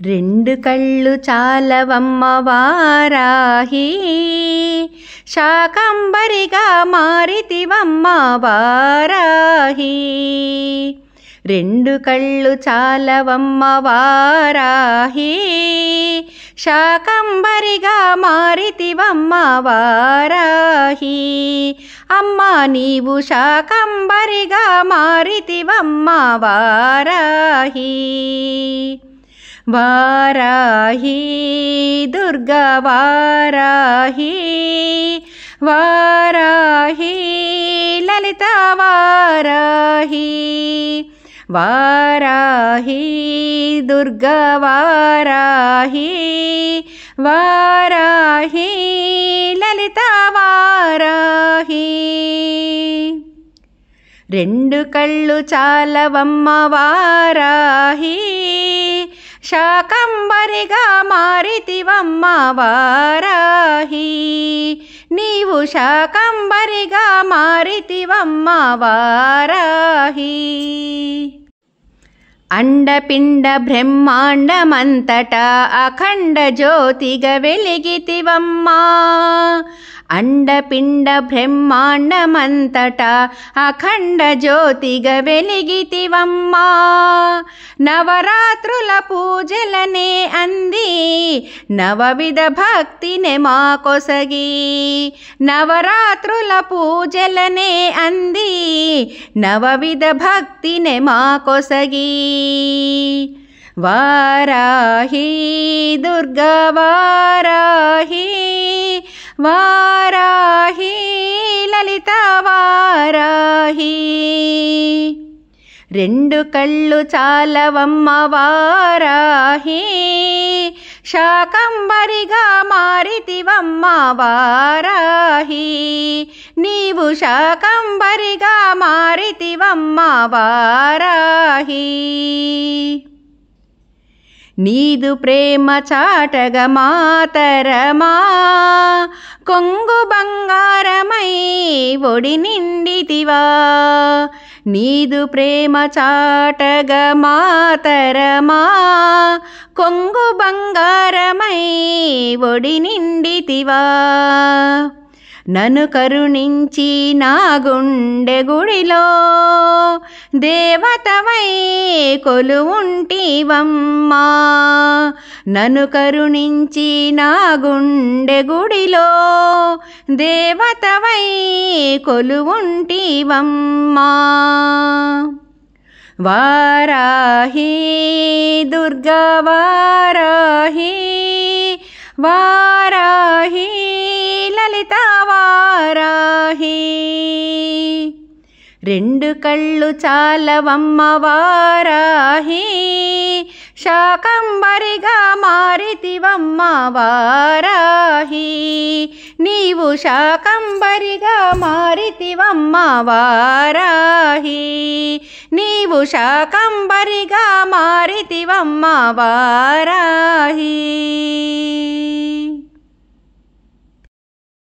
రెండు కళ్ళు చాలవమ్మ వారాహి, శాకంబరిగా మారితివమ్మ వారాహి. రెండు కళ్ళు చాలవమ్మ వారాహి, శాకంబరిగా మారితివమ్మ వారాహి. అమ్మా నీవు శాకంబరిగా మారితివమ్మ వారాహి. వారాహి దుర్గా వారాహి, వారాహి లలిత వారాహి. వారాహి దుర్గా వారాహి, వారాహి లలిత వారాహి. రెండు కళ్ళు చాలవమ్మ వారాహి, శాకంబరిగా మారితివమ్మ వారాహి. నీవు శాకంబరిగా మారితివమ్మ వారాహి. అండపిండ బ్రహ్మాండమంతటా అఖండ జ్యోతిగా వెలిగితివమ్మా. అండపిండ బ్రహ్మాండమంతటా అఖండ జ్యోతిగా వెలిగితివమ్మా. నవరాత్రుల పూజలనే అంది నవవిధ భక్తినే మాకొసగి. నవరాత్రుల పూజలనే అంది నవవిధ భక్తినే మాకొసగి. వారాహి దుర్గా వారాహి, వారాహి లలిత వారాహి. రెండు కళ్ళు చాలవమ్మ వారాహి, శాకంబరిగా మారితివమ్మ వారాహి. నీవు శాకంబరిగా మారితివమ్మ వారాహి. నీదు ప్రేమ చాటగా మాతరమా, కొంగు బంగారమై ఒడి నిండితివా. నీదు ప్రేమ చాటగా మాతరమా, కొంగు బంగారమై ఒడి నిండితివా. నన్ను కరుణించి నా గుండె గుడిలో దేవతవై కొలువుంటివమ్మా. నన్ను కరుణించి నా గుండె గుడిలో దేవతవై కొలువుంటివమ్మా. వారాహి దుర్గా వారాహి, వారాహి లలిత వారాహి. రెండు కళ్ళు చాలవమ్మ వారాహి, శాకంబరిగా మారితివమ్మ వారాహి. నీవు శాకంబరిగా మారితివమ్మ వారాహి. నీవు శాకంబరిగా మారితివమ్మ వారాహి.